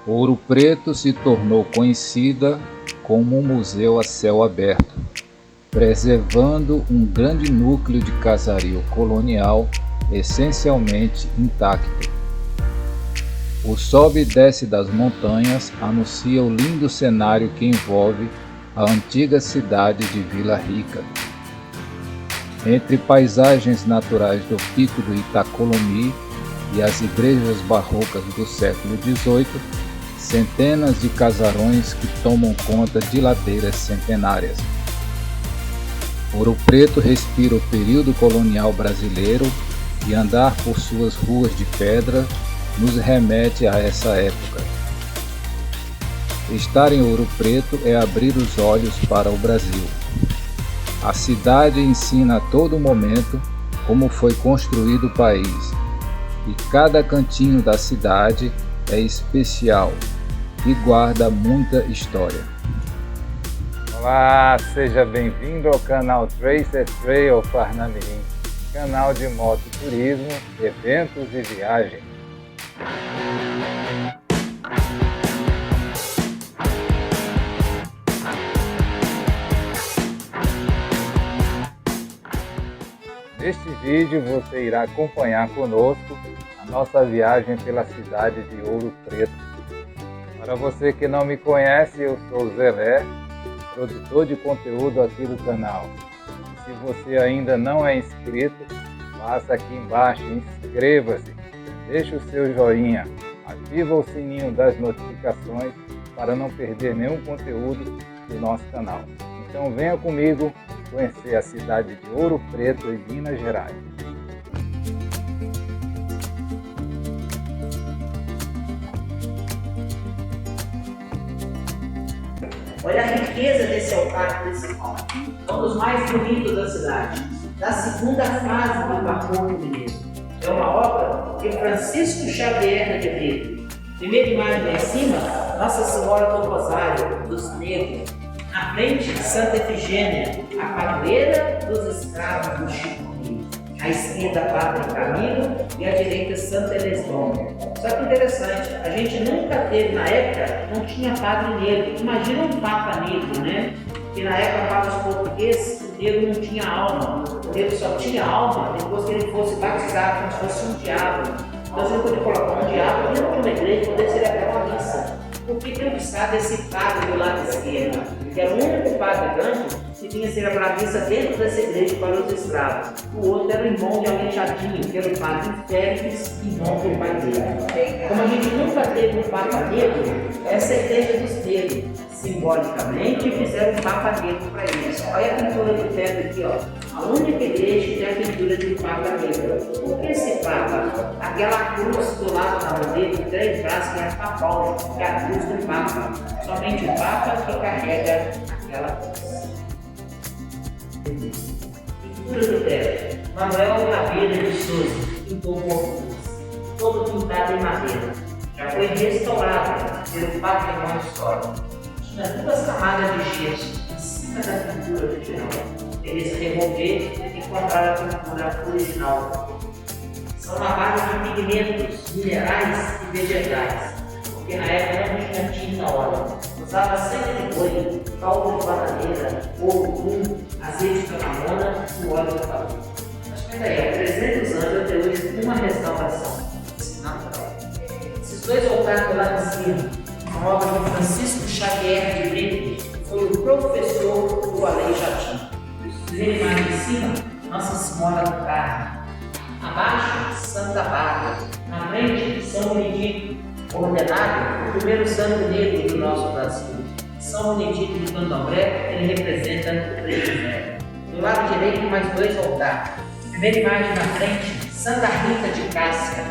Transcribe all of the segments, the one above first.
Ouro Preto se tornou conhecida como um museu a céu aberto, preservando um grande núcleo de casario colonial essencialmente intacto. O sobe e desce das montanhas anuncia o lindo cenário que envolve a antiga cidade de Vila Rica. Entre paisagens naturais do Pico do Itacolomi e as igrejas barrocas do século XVIII, centenas de casarões que tomam conta de ladeiras centenárias. Ouro Preto respira o período colonial brasileiro e andar por suas ruas de pedra nos remete a essa época. Estar em Ouro Preto é abrir os olhos para o Brasil. A cidade ensina a todo momento como foi construído o país, e cada cantinho da cidade é especial e guarda muita história. Olá, seja bem-vindo ao canal Tracer Trail Parnamirim, canal de mototurismo, eventos e viagens. Neste vídeo você irá acompanhar conosco a nossa viagem pela cidade de Ouro Preto. Para você que não me conhece, eu sou o Zelé, produtor de conteúdo aqui do canal. Se você ainda não é inscrito, passa aqui embaixo, inscreva-se, deixe o seu joinha, ativa o sininho das notificações para não perder nenhum conteúdo do nosso canal. Então venha comigo conhecer a cidade de Ouro Preto, em Minas Gerais. Olha a riqueza desse altar principal, é um dos mais bonitos da cidade, da segunda fase do Barroco Mineiro. É uma obra de Francisco Xavier de Brito. Primeira imagem lá em cima, Nossa Senhora do Rosário, dos Negros. Na frente, Santa Efigênia, a padroeira dos escravos do Chico Rio. À esquerda, Padre Camilo e à direita, Santa Elisbona. Só que interessante, a gente nunca teve, na época, não tinha padre negro. Imagina um papa negro, né? Que na época, para os portugueses, o negro não tinha alma. O negro só tinha alma depois que ele fosse batizado, como se fosse um diabo. Então, você pode colocar um diabo dentro de uma igreja, poder celebrar uma missa. Por que eu precisava desse padre do lado esquerdo? Que era o único padre branco que vinha celebrar a missa dentro dessa igreja para os escravos. O outro era o irmão de Aleixadinho, que era o padre Félix, irmão do pai dele. Como a gente nunca teve um papa negro, essa é a igreja dos negros. Simbolicamente fizeram um papa negro para eles. Olha a pintura do teto aqui, ó. A única igreja que tem a pintura de um papa negro. Por que esse papa? Aquela cruz do lado da mão dele, de 3 braços, que é papal, que é a cruz do papa. Somente o papa que carrega aquela cruz. Pintura do teto. Manuel Caveira de Souza, pintor português. Todo pintado em madeira. Já foi restaurado pelo patrimônio histórico. Tinha 2 camadas de gesso em cima da pintura original. Eles removeram e encontraram a pintura original. São uma base de pigmentos, minerais e vegetais, porque na época não tinha tinta óleo. Usava sangue de boi, caldo de bananeira, ouro, azeite de canamona e óleo de cavalo. Mas peraí, há 300 anos até hoje uma restauração natural. Esses 2 altares lá em cima, uma obra de Francisco Xavier de Brito, foi o professor do Aleixadinho. Primeira imagem em cima, Nossa Senhora do Carmo. Abaixo, Santa Bárbara. Na frente, São Benedito, ordenado o primeiro santo negro do nosso Brasil. São Benedito de Candomblé, ele representa o preto velho. Do lado direito, mais 2 altares. Primeira imagem na frente, Santa Rita de Cássia.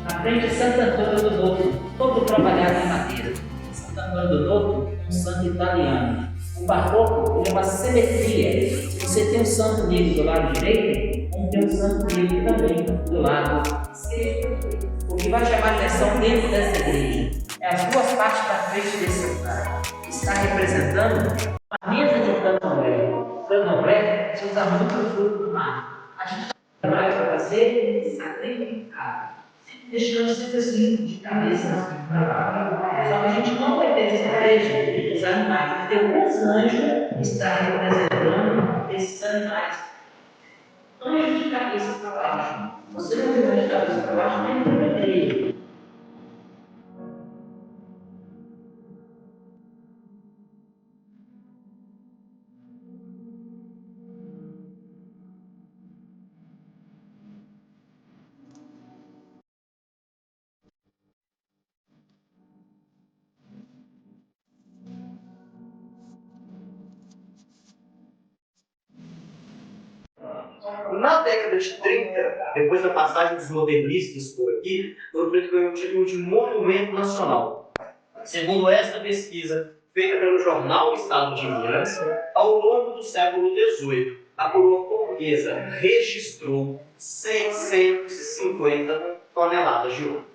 Na frente, Santo Antônio do Noto, todo trabalhado em madeira. Santo Antônio do Noto, um santo italiano. O barroco é uma simetria. Se você tem um santo negro do lado direito, vamos ter um santo negro também do lado esquerdo. O que vai chamar a atenção dentro dessa igreja é as 2 partes da frente desse altar. Está representando a mesa de candomblé. Candomblé se usa muito fruto do mar. A gente vai fazer sacrificado. deixando sempre assim, de cabeça para lá. Só que a gente não vai ter estratégia dos animais, porque o desanjo está representando esses animais. Anjo de cabeça para baixo. Você não tem anjo de cabeça para baixo, nem prometeria. Na década de 30, depois da passagem dos modernistas por aqui, Ouro Preto ganhou o título de Monumento Nacional. Segundo esta pesquisa, feita pelo jornal Estado de Minas, ao longo do século XVIII, a coroa portuguesa registrou 650 toneladas de ouro.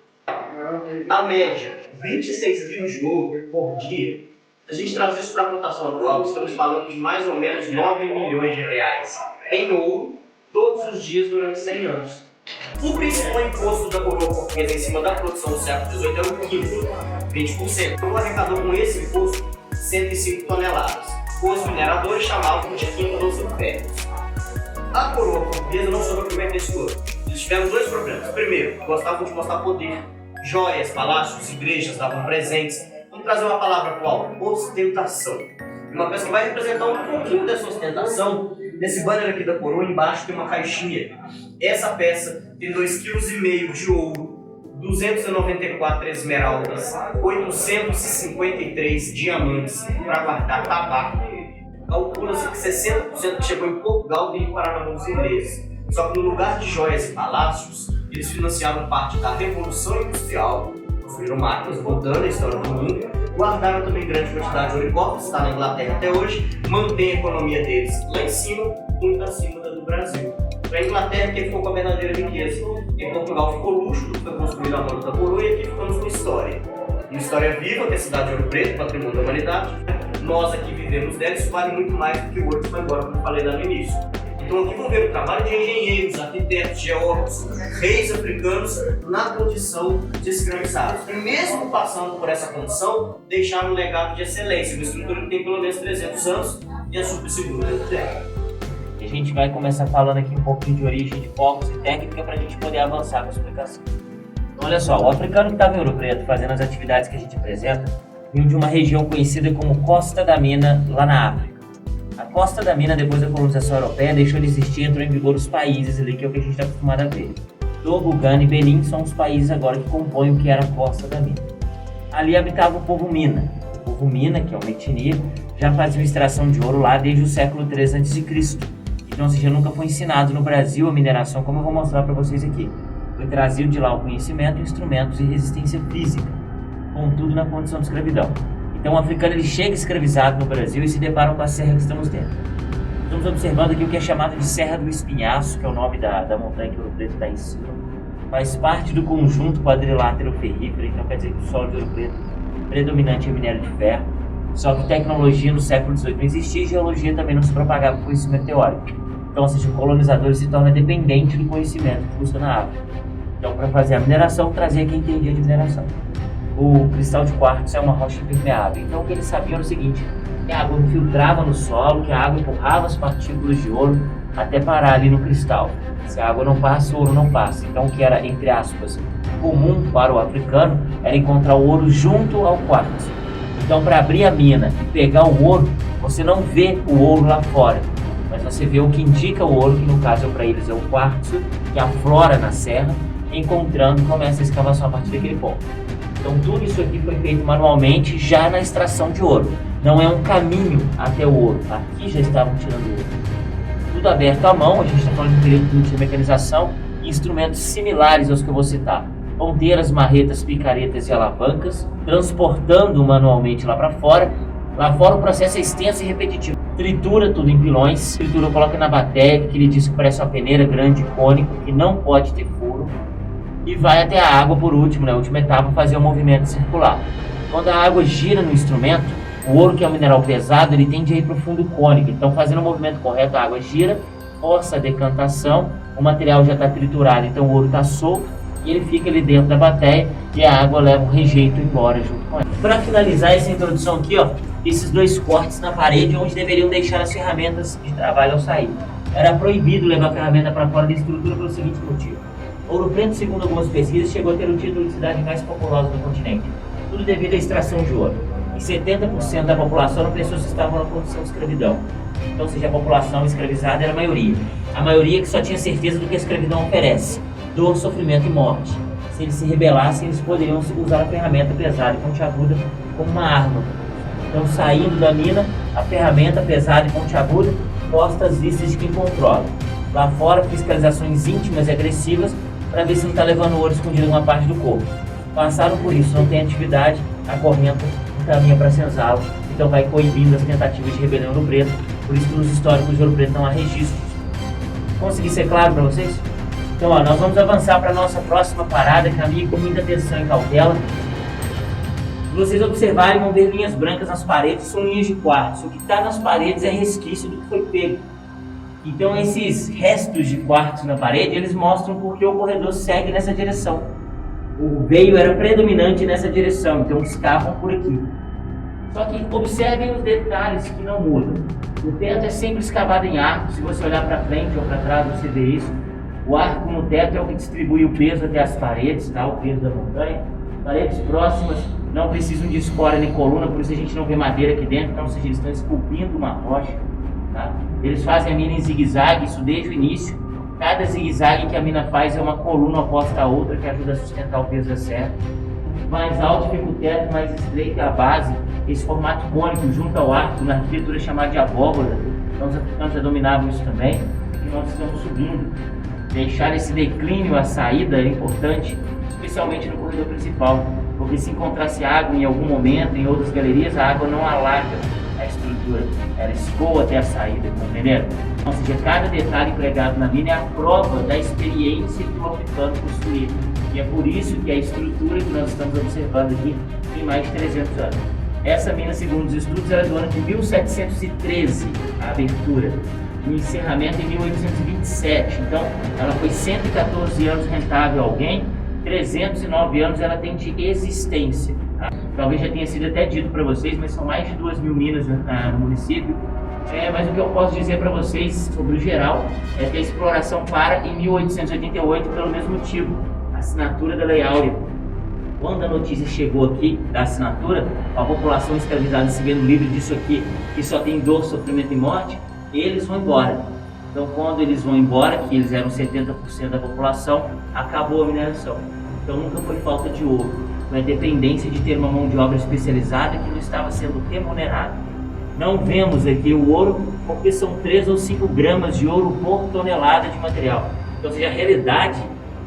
A média, 26 quilos de ouro por dia. Se a gente traz isso para a cotação atual, estamos falando de mais ou menos 9 milhões de reais em ouro todos os dias durante 100 anos. O principal imposto da coroa portuguesa em cima da produção do século XVIII era o quinto, 20%. A coroa arrecadou com esse imposto 105 toneladas. Os mineradores chamavam de quinta dos impérios. A coroa portuguesa não soube aproveitar isso todo. Eles tiveram dois problemas. Primeiro, gostavam de mostrar poder. Joias, palácios, igrejas davam presentes. Vamos trazer uma palavra atual: ostentação. Uma peça que vai representar um pouquinho dessa ostentação. Nesse banner aqui da coroa, embaixo tem uma caixinha. Essa peça tem 2,5 kg de ouro, 294 esmeraldas, 853 diamantes para guardar tabaco. Calcula-se que 60% que chegou em Portugal veio parar na mão dos ingleses. Só que no lugar de joias e palácios, eles financiaram parte da Revolução Industrial, construíram máquinas, voltando a história do mundo, guardaram também grande quantidade de ouro em cofres, está na Inglaterra até hoje, mantém a economia deles lá em cima, muito acima da do Brasil. Para a Inglaterra, que ficou com a verdadeira riqueza. Em Portugal ficou luxo do que foi construído a mão da coroa, e aqui ficamos com história. Uma história viva, que é a cidade de Ouro Preto, patrimônio da humanidade. Nós aqui vivemos dela, isso vale muito mais do que o ouro que foi embora, como eu falei lá no início. Então aqui vão ver o trabalho de engenheiros, arquitetos, geólogos, reis africanos na condição de escravizados. E mesmo passando por essa condição, deixaram um legado de excelência, uma estrutura que tem pelo menos 300 anos e é super segura dentro dela. A gente vai começar falando aqui um pouquinho de origem de povos e técnica para a gente poder avançar com a explicação. Então, olha só, o africano que estava em Ouro Preto fazendo as atividades que a gente apresenta veio de uma região conhecida como Costa da Mina, lá na África. A Costa da Mina, depois da colonização europeia, deixou de existir e entrou em vigor os países ali, que é o que a gente está acostumado a ver. Togo, Ghana e Benin são os países agora que compõem o que era a Costa da Mina. Ali habitava o povo Mina. O povo Mina, que é uma etnia, já fazia extração de ouro lá desde o século III a.C. Então, ou seja, nunca foi ensinado no Brasil a mineração, como eu vou mostrar para vocês aqui. Foi trazido de lá o conhecimento, instrumentos e resistência física, contudo na condição de escravidão. Então o africano ele chega escravizado no Brasil e se depara com a serra que estamos dentro. Estamos observando aqui o que é chamado de Serra do Espinhaço, que é o nome da montanha que o Ouro Preto está em cima. Faz parte do conjunto quadrilátero ferrífero, então quer dizer que o solo de Ouro Preto predominante é minério de ferro. Só que tecnologia no século XVIII não existia e geologia também não se propagava por conhecimento teórico. Então, ou seja, o colonizador se torna dependente do conhecimento que busca na África. Então, para fazer a mineração, trazia quem entendia de mineração. O cristal de quartzo é uma rocha impermeável. Então, o que eles sabiam era o seguinte: que a água filtrava no solo, que a água empurrava as partículas de ouro até parar ali no cristal. Se a água não passa, o ouro não passa. Então, o que era, entre aspas, comum para o africano era encontrar o ouro junto ao quartzo. Então, para abrir a mina e pegar o ouro, você não vê o ouro lá fora, mas você vê o que indica o ouro, que no caso para eles é o quartzo, que aflora na serra, encontrando e começa a escavação a partir daquele ponto. Então tudo isso aqui foi feito manualmente já na extração de ouro. Não é um caminho até o ouro, aqui já estavam tirando ouro. Tudo aberto à mão, a gente está falando de um período de mecanização e instrumentos similares aos que eu vou citar. Ponteiras, marretas, picaretas e alavancas, transportando manualmente lá para fora. Lá fora o processo é extenso e repetitivo. Tritura tudo em pilões, tritura, coloca na bateia, que ele diz que parece uma peneira grande e cônica, que não pode ter furo. E vai até a água por último, a última etapa, fazer o movimento circular. Quando a água gira no instrumento, o ouro, que é um mineral pesado, ele tende a ir para o fundo cônico. Então, fazendo o movimento correto, a água gira, força a decantação, o material já está triturado, então o ouro está solto, e ele fica ali dentro da bateia e a água leva o rejeito embora junto com ele. Para finalizar essa introdução aqui, ó, esses dois cortes na parede onde deveriam deixar as ferramentas de trabalho ao sair. Era proibido levar a ferramenta para fora da estrutura pelo seguinte motivo. Ouro Preto, segundo algumas pesquisas, chegou a ter o título de cidade mais populosa do continente. Tudo devido à extração de ouro. E 70% da população eram pessoas que estavam na condição de escravidão. Então, ou seja, a população escravizada era a maioria. A maioria que só tinha certeza do que a escravidão oferece: dor, sofrimento e morte. Se eles se rebelassem, eles poderiam usar a ferramenta pesada e pontiaguda como uma arma. Então, saindo da mina, a ferramenta pesada e pontiaguda posta às vistas de quem controla. Lá fora, fiscalizações íntimas e agressivas para ver se não está levando ouro escondido em uma parte do corpo. Passaram por isso, não tem atividade, a correnta caminha para a senzala, então vai coibindo as tentativas de rebelião em Ouro Preto. Por isso que nos históricos de Ouro Preto não há registros. Consegui ser claro para vocês? Então, ó, nós vamos avançar para a nossa próxima parada. Caminhe com muita atenção e cautela. Se vocês observarem, vão ver linhas brancas nas paredes, são linhas de quartzo. O que está nas paredes é resquício do que foi pego. Então, esses restos de quartzo na parede, eles mostram porque o corredor segue nessa direção. O veio era predominante nessa direção, então escavam por aqui. Só que observem os detalhes que não mudam. O teto é sempre escavado em arco. Se você olhar para frente ou para trás, você vê isso. O arco no teto é o que distribui o peso até as paredes, tá? O peso da montanha. Paredes próximas não precisam de escória nem coluna, por isso a gente não vê madeira aqui dentro. Então, ou seja, eles estão esculpindo uma rocha. Tá? Eles fazem a mina em zigue-zague, isso desde o início. Cada zigue-zague que a mina faz é uma coluna oposta à outra que ajuda a sustentar o peso da serra. Mais alto fica o teto, mais estreita a base. Esse formato cônico junto ao arco, na arquitetura chamada de abóbora. Então os africanos já dominavam isso também. E nós estamos subindo. Deixar esse declínio, a saída é importante, especialmente no corredor principal. Porque se encontrasse água em algum momento, em outras galerias, a água não alaga a estrutura. Ela escoa até a saída, entenderam? Ou seja, cada detalhe empregado na mina é a prova da experiência que o africano possuía. E é por isso que a estrutura que nós estamos observando aqui tem mais de 300 anos. Essa mina, segundo os estudos, era do ano de 1713, a abertura. O encerramento em 1827. Então, ela foi 114 anos rentável a alguém, 309 anos ela tem de existência. Tá? Talvez já tenha sido até dito para vocês, mas são mais de 2.000 minas no município. Mas o que eu posso dizer para vocês sobre o geral é que a exploração para em 1888 pelo mesmo motivo, a assinatura da Lei Áurea. Quando a notícia chegou aqui da assinatura, a população escravizada se vendo livre disso aqui, que só tem dor, sofrimento e morte, eles vão embora. Então, quando eles vão embora, que eles eram 70% da população, acabou a mineração. Então, nunca foi falta de ouro, foi a dependência de ter uma mão de obra especializada que não estava sendo remunerada. Não vemos aqui o ouro porque são 3 ou 5 gramas de ouro por tonelada de material. Então, ou seja, a realidade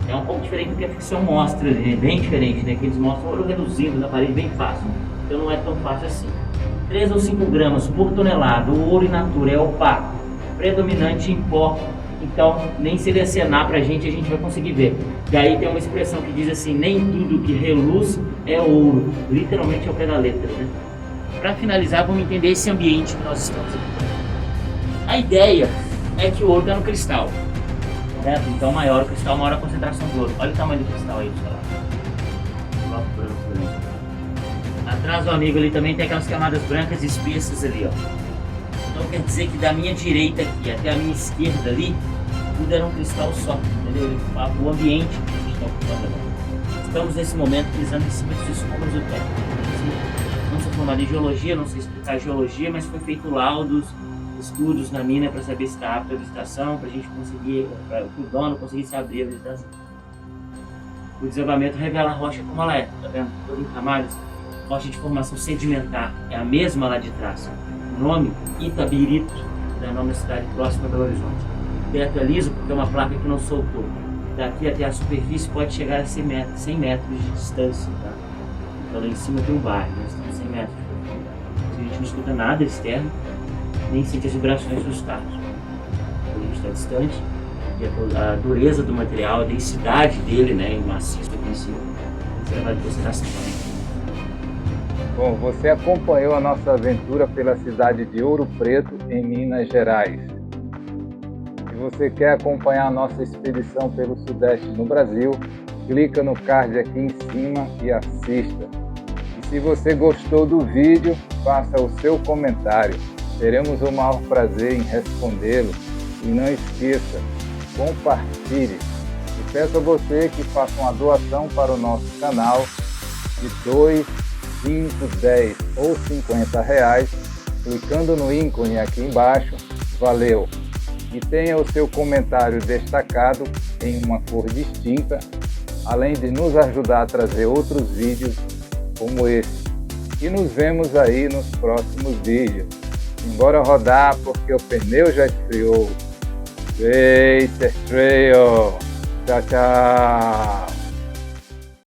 é um pouco diferente do que a ficção mostra, é bem diferente, né? Que eles mostram ouro reduzindo na parede bem fácil. Então, não é tão fácil assim. 3 ou 5 gramas por tonelada, o ouro in natura é opaco, predominante em pó, então nem se ele acenar pra gente, a gente vai conseguir ver. Daí tem uma expressão que diz assim: nem tudo que reluz é ouro, literalmente é o pé da letra, né? Para finalizar, vamos entender esse ambiente que nós estamos aqui. A ideia é que o ouro está no cristal, correto? Então maior o cristal, maior a concentração de ouro. Olha o tamanho do cristal aí, pessoal. Atrás do amigo ali também tem aquelas camadas brancas espessas ali, ó. Então quer dizer que da minha direita aqui até a minha esquerda ali, tudo era um cristal só, entendeu? O ambiente que a gente está ocupando agora. Estamos nesse momento pisando em cima dos escombros do teto. Não sou formado em geologia, não sei explicar geologia, mas foi feito laudos, estudos na mina para saber se está apto à visitação, para a gente conseguir, para o dono conseguir se abrir a visitação. O desabamento revela a rocha como ela é, tá vendo? Toda em camadas. Rocha de formação sedimentar, é a mesma lá de trás. O nome, Itabirito, é o nome da cidade próxima a Belo Horizonte. O teto é liso porque é uma placa que não soltou. Daqui até a superfície pode chegar a 100 metros de distância. Tá? Então lá em cima tem um bairro, nós estamos 100 metros de profundidade. A gente não escuta nada externo, nem sente as vibrações dos carros. A gente está distante, e a dureza do material, a densidade dele, né, em maciço aqui em cima, você vai levar em consideração também. Bom, você acompanhou a nossa aventura pela cidade de Ouro Preto, em Minas Gerais. Se você quer acompanhar a nossa expedição pelo Sudeste no Brasil, clica no card aqui em cima e assista. E se você gostou do vídeo, faça o seu comentário. Teremos o maior prazer em respondê-lo. E não esqueça, compartilhe. E peço a você que faça uma doação para o nosso canal de 2, 5, 10 ou 50 reais, clicando no ícone aqui embaixo. Valeu! E tenha o seu comentário destacado em uma cor distinta, além de nos ajudar a trazer outros vídeos como esse. E nos vemos aí nos próximos vídeos. Embora rodar porque o pneu já esfriou. Racer Trail! Tchau, tchau!